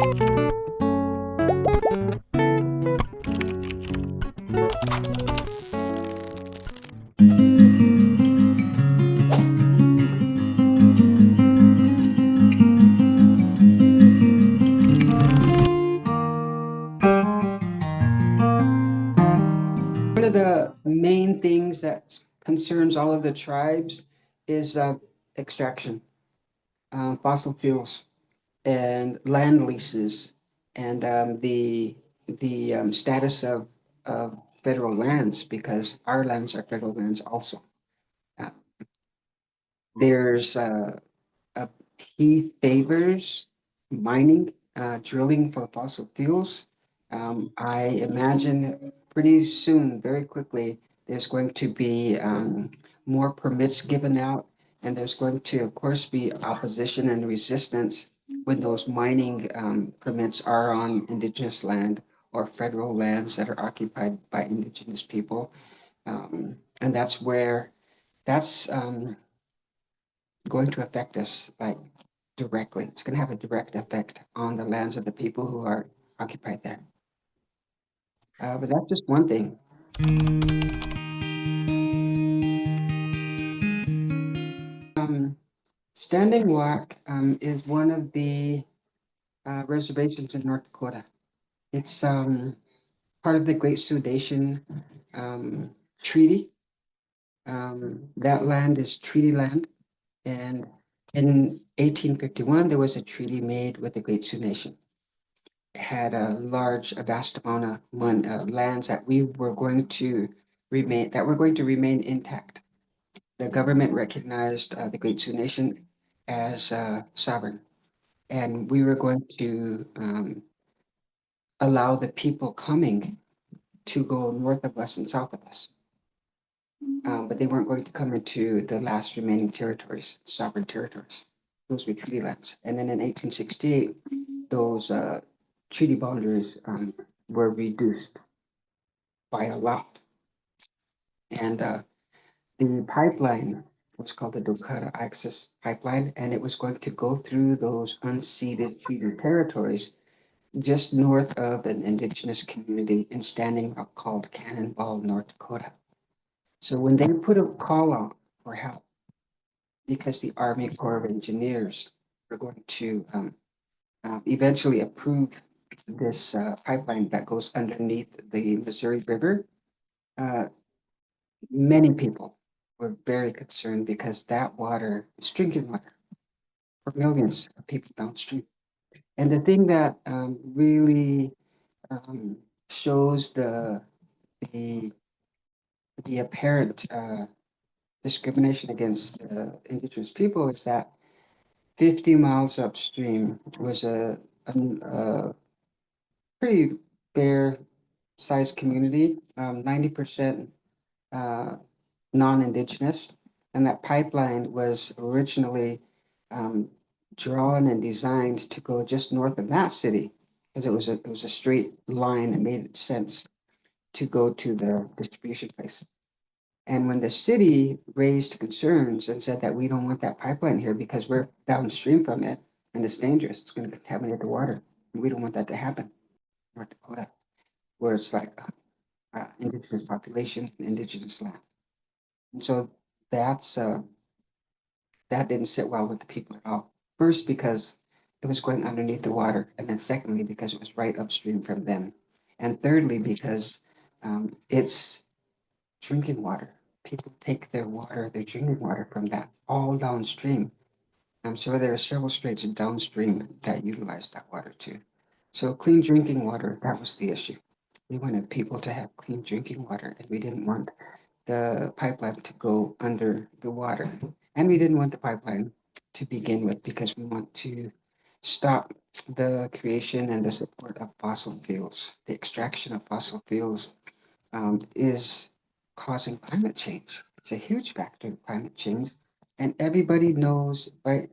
One of the main things that concerns all of the tribes is extraction, fossil fuels, and land leases, and the status of federal lands, because our lands are federal lands also. Uh, there's a he favors mining, drilling for fossil fuels. I imagine pretty soon, very quickly, there's going to be more permits given out, and there's going to, of course, be opposition and resistance when those mining permits are on indigenous land or federal lands that are occupied by indigenous people. And that's where that's going to affect us, like directly. It's going to have a direct effect on the lands of the people who are occupied there. But that's just one thing. Standing Rock is one of the reservations in North Dakota. It's part of the Great Sudation Treaty. That land is treaty land. And in 1851, there was a treaty made with the Great Sioux Nation. It had a large, a vast amount of lands that were going to remain intact. The government recognized the Great Sioux Nation as sovereign, and we were going to allow the people coming to go north of us and south of us. But they weren't going to come into the last remaining territories, sovereign territories. Those were treaty lands. And then in 1868, those treaty boundaries were reduced by a lot. And the pipeline was called the Dakota Access Pipeline, and it was going to go through those unceded treaty territories just north of an indigenous community in Standing Rock called Cannonball, North Dakota. So when they put a call out for help, because the Army Corps of Engineers were going to eventually approve this pipeline that goes underneath the Missouri River, many people were very concerned because that water is drinking water for millions of people downstream. And the thing that really shows the apparent discrimination against indigenous people is that 50 miles upstream was a pretty fair sized community, 90% non-indigenous, and that pipeline was originally drawn and designed to go just north of that city, because it was a straight line that made sense to go to the distribution place. And when the city raised concerns and said that we don't want that pipeline here because we're downstream from it and it's dangerous, it's going to contaminate the water, and we don't want that to happen, North Dakota, where it's like indigenous population and indigenous land. And so that's that didn't sit well with the people at all. First, because it was going underneath the water, and then secondly, because it was right upstream from them, and thirdly, because it's drinking water. People take their water, their drinking water from that all downstream. I'm sure there are several states downstream that utilize that water too. So clean drinking water, that was the issue. We wanted people to have clean drinking water, and we didn't want the pipeline to go under the water. And we didn't want the pipeline to begin with because we want to stop the creation and the support of fossil fuels. The extraction of fossil fuels is causing climate change. It's a huge factor in climate change. And everybody knows, right?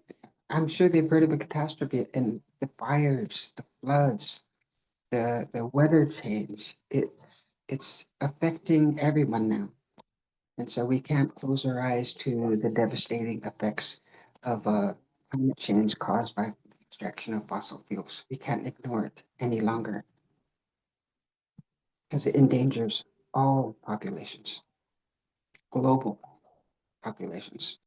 I'm sure they've heard of a catastrophe and the fires, the floods, the weather change. It's affecting everyone now. And so we can't close our eyes to the devastating effects of climate change caused by extraction of fossil fuels. We can't ignore it any longer because it endangers all populations, global populations.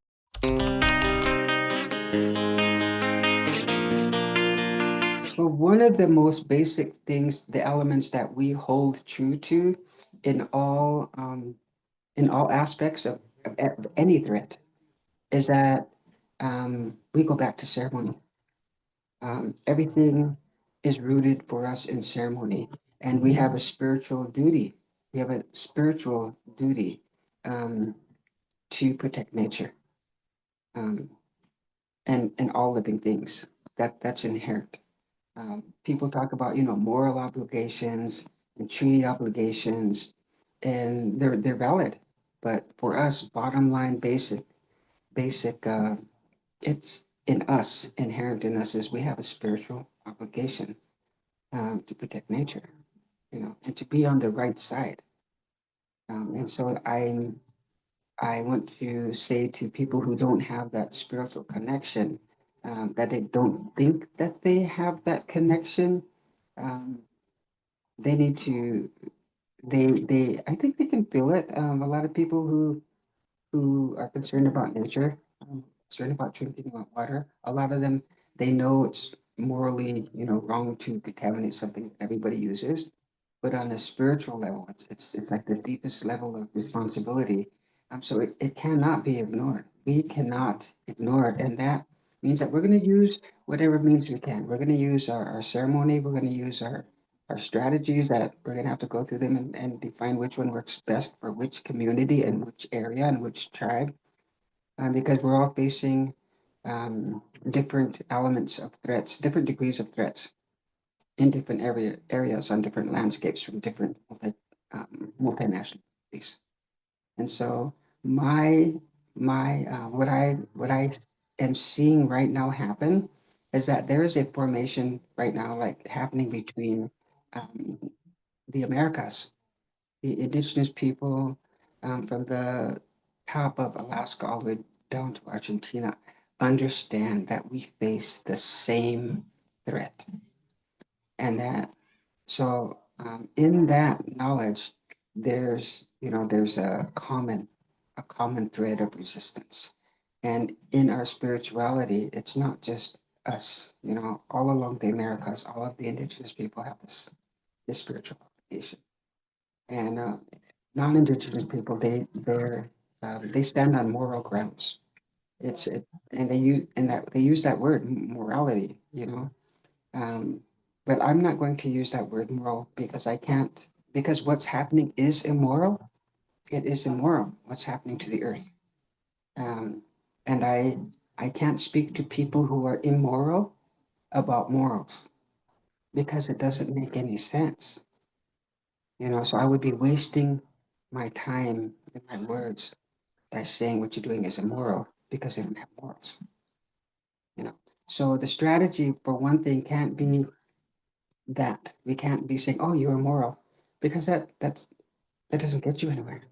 Well, one of the most basic things, the elements that we hold true to in all aspects of any threat is that we go back to ceremony. Everything is rooted for us in ceremony, and we have a spiritual duty. We have a spiritual duty um, to protect nature um, and all living things. That's inherent. People talk about moral obligations and treaty obligations, and they're valid. But for us, bottom line, basic, it's in us, inherent in us, is we have a spiritual obligation to protect nature, and to be on the right side. And so I want to say to people who don't have that spiritual connection, that they don't think that they have that connection. Um, they need to. They. I think they can feel it. A lot of people who are concerned about nature, concerned about drinking water. A lot of them, they know it's morally, wrong to contaminate something that everybody uses. But on a spiritual level, it's like the deepest level of responsibility. So it cannot be ignored. We cannot ignore it. And that means that we're going to use whatever means we can. We're going to use our ceremony. We're going to use our strategies that we're going to have to go through them and define which one works best for which community and which area and which tribe, because we're all facing different elements of threats, different degrees of threats in different areas on different landscapes from different multinational companies. And so my what I am seeing right now happen is that there is a formation right now, like happening between um, the Americas, the indigenous people from the top of Alaska all the way down to Argentina understand that we face the same threat, and that in that knowledge there's a common thread of resistance, and in our spirituality it's not just us, all along the Americas, all of the indigenous people have this spiritual obligation. And non-indigenous people, they stand on moral grounds. And they use that word morality, Um, but I'm not going to use that word moral because I can't, because what's happening is immoral. It is immoral what's happening to the earth. Um, and I can't speak to people who are immoral about morals because it doesn't make any sense. So I would be wasting my time and my words by saying what you're doing is immoral because they don't have morals. You know. So the strategy for one thing can't be that. We can't be saying, "Oh, you're immoral," because that doesn't get you anywhere.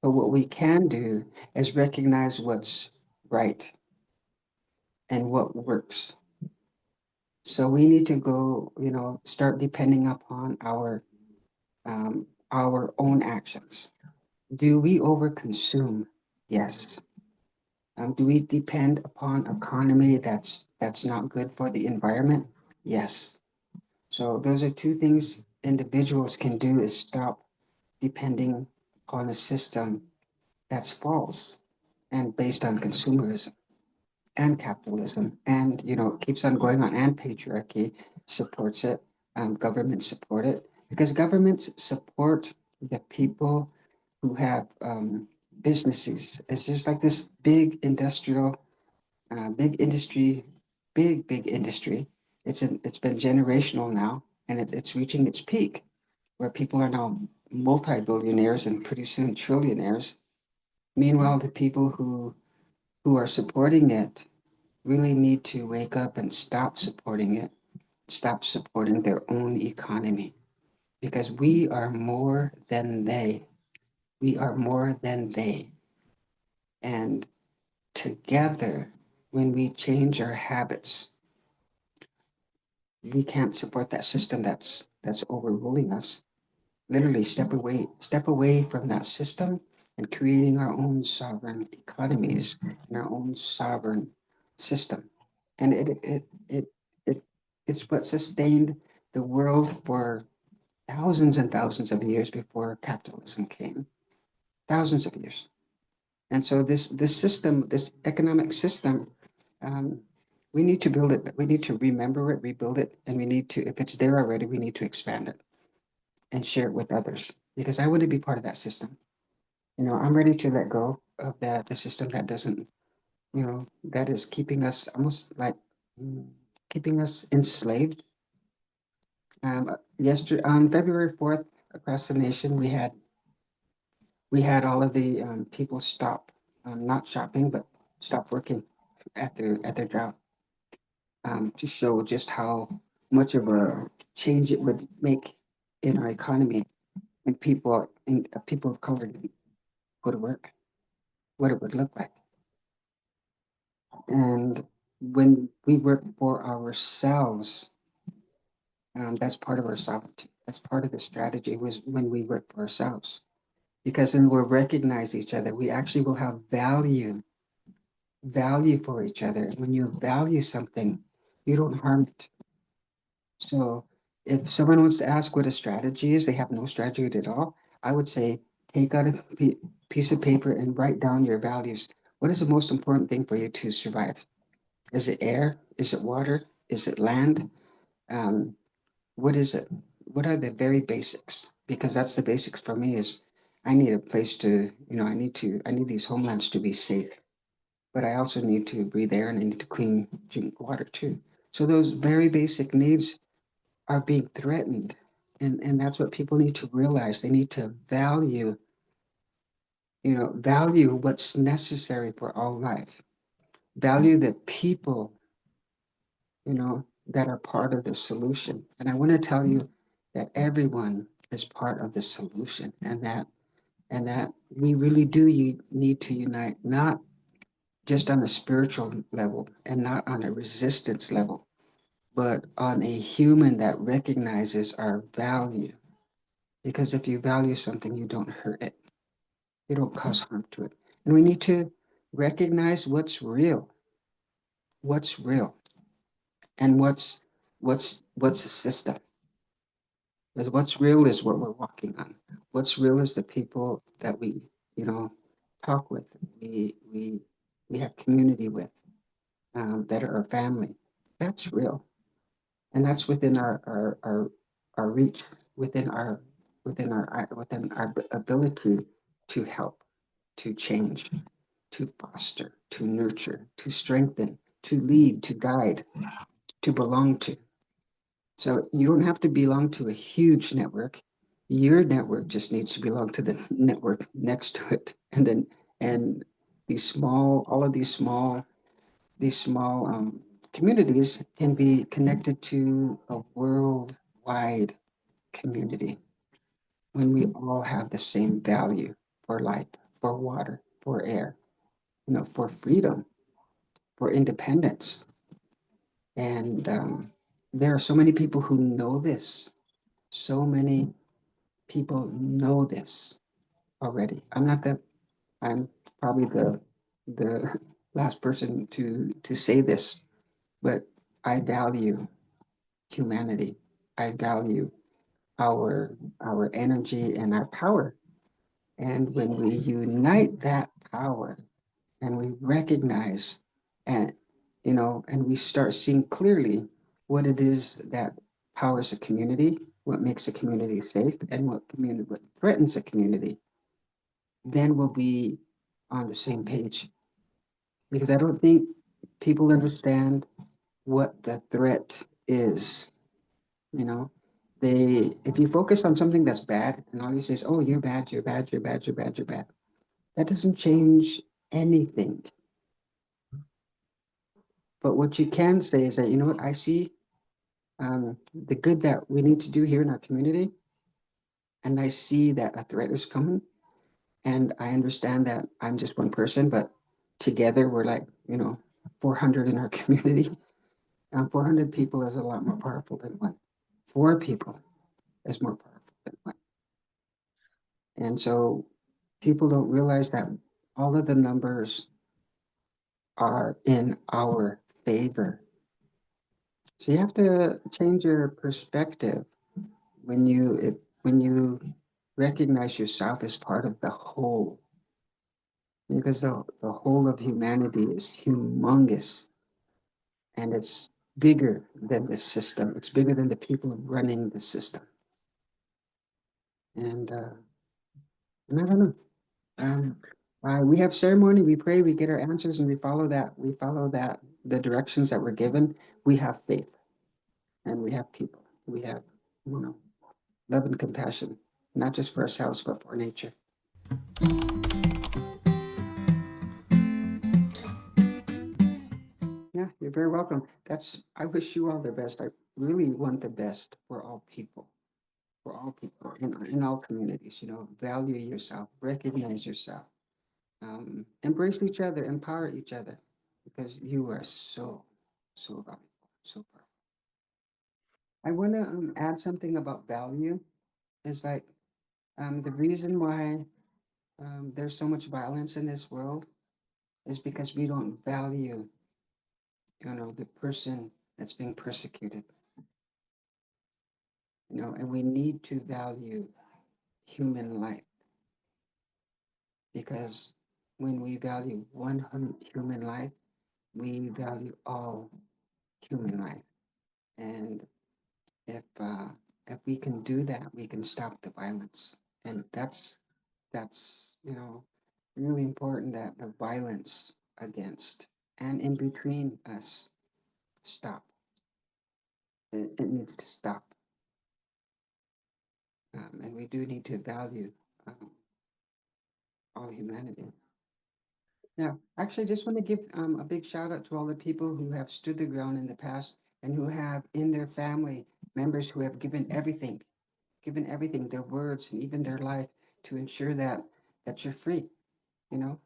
But what we can do is recognize what's right and what works. So we need to go, start depending upon our own actions. Do we overconsume? Yes. Do we depend upon economy that's not good for the environment? Yes. So those are two things individuals can do, is stop depending on a system that's false and based on consumerism and capitalism, and keeps on going on, and patriarchy supports it. Governments support it because governments support the people who have businesses. It's just like this big industry, big industry. It's been generational now, and it's reaching its peak, where people are now multi-billionaires and pretty soon trillionaires. Meanwhile, the people who are supporting it really need to wake up and stop supporting it, stop supporting their own economy, because we are more than they. We are more than they. And together, when we change our habits we can't support that system that's overruling us. Literally step away from that system and creating our own sovereign economies and our own sovereign system. And it it's what sustained the world for thousands and thousands of years before capitalism came. Thousands of years. And so this system, this economic system, um, we need to build it. We need to remember it, rebuild it, and we need to, if it's there already, we need to expand it and share it with others. Because I want to be part of that system. You know, I'm ready to let go of that the system that doesn't, you know, that is keeping us almost like mm, keeping us enslaved. Yesterday on February 4th, across the nation, we had all of the people stop, not shopping, but stop working at their job, to show just how much of a change it would make in our economy when people of color didn't go to work, what it would look like. And when we work for ourselves, that's part of our sovereignty. That's part of the strategy was when we work for ourselves. Because when we recognize each other, we actually will have value for each other. When you value something, you don't harm it. So if someone wants to ask what a strategy is, they have no strategy at all. I would say take out a piece of paper and write down your values. What is the most important thing for you to survive? Is it air? Is it water? Is it land? Um, what is it? What are the very basics? Because that's the basics for me is I need a place to, I need these homelands to be safe, but I also need to breathe air and I need to clean drink water too. So those very basic needs are being threatened. And that's what people need to realize. They need to value what's necessary for all life. Value the people, that are part of the solution. And I want to tell you that everyone is part of the solution and that we really do need to unite, not just on a spiritual level and not on a resistance level, but on a human that recognizes our value. Because if you value something, you don't hurt it. You don't cause harm to it. And we need to recognize what's real, and what's a system. Because what's real is what we're walking on. What's real is the people that we, talk with. We have community with, that are our family. That's real, and that's within our reach, within our ability to help, to change, to foster, to nurture, to strengthen, to lead, to guide, to belong to. So you don't have to belong to a huge network. Your network just needs to belong to the network next to it. And all of these small communities can be connected to a worldwide community when we all have the same value for life, for water, for air, for freedom, for independence. And there are so many people who know this. So many people know this already. I'm probably the last person to say this, but I value humanity. I value our energy and our power. And when we unite that power and we recognize and and we start seeing clearly what it is that powers a community, what makes a community safe, and what threatens a community, then we'll be on the same page. Because I don't think people understand what the threat is. You know, if you focus on something that's bad and all you say is, "Oh, you're bad, you're bad, you're bad, you're bad, you're bad," that doesn't change anything. But what you can say is that, you know what, I see the good that we need to do here in our community, and I see that a threat is coming, and I understand that I'm just one person, but together we're like, 400 in our community. 400 people is a lot more powerful than one. 4 people is more powerful than one. And so people don't realize that all of the numbers are in our favor. So you have to change your perspective when you recognize yourself as part of the whole, because the whole of humanity is humongous, and it's bigger than the system. It's bigger than the people running the system. And I don't know. Um, we have ceremony, we pray, we get our answers, and we follow that. We follow that the directions that we're given. We have faith, and we have people. We have, love and compassion, not just for ourselves, but for nature. Yeah, you're very welcome. I wish you all the best. I really want the best for all people in all communities. Value yourself, recognize yourself, embrace each other, empower each other, because you are so, so valuable, so powerful. I want to add something about value. Is like the reason why there's so much violence in this world is because we don't value, the person that's being persecuted. And we need to value human life, because when we value one human life, we value all human life. And if we can do that, we can stop the violence. And that's really important, that the violence against and in between us stop. It needs to stop. And we do need to value all humanity. Now, actually, I just want to give a big shout out to all the people who have stood the ground in the past, and who have in their family members who have given everything, their words and even their life, to ensure that you're free, you know,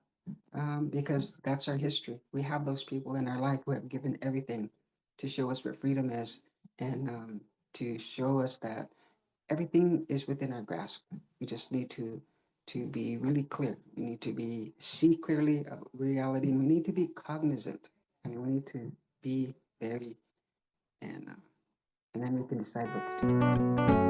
because that's our history. We have those people in our life who have given everything to show us what freedom is, and to show us that everything is within our grasp. We just need to be really clear. We need to see clearly reality, and we need to be cognizant, and we need to be very, and then we can decide what to do.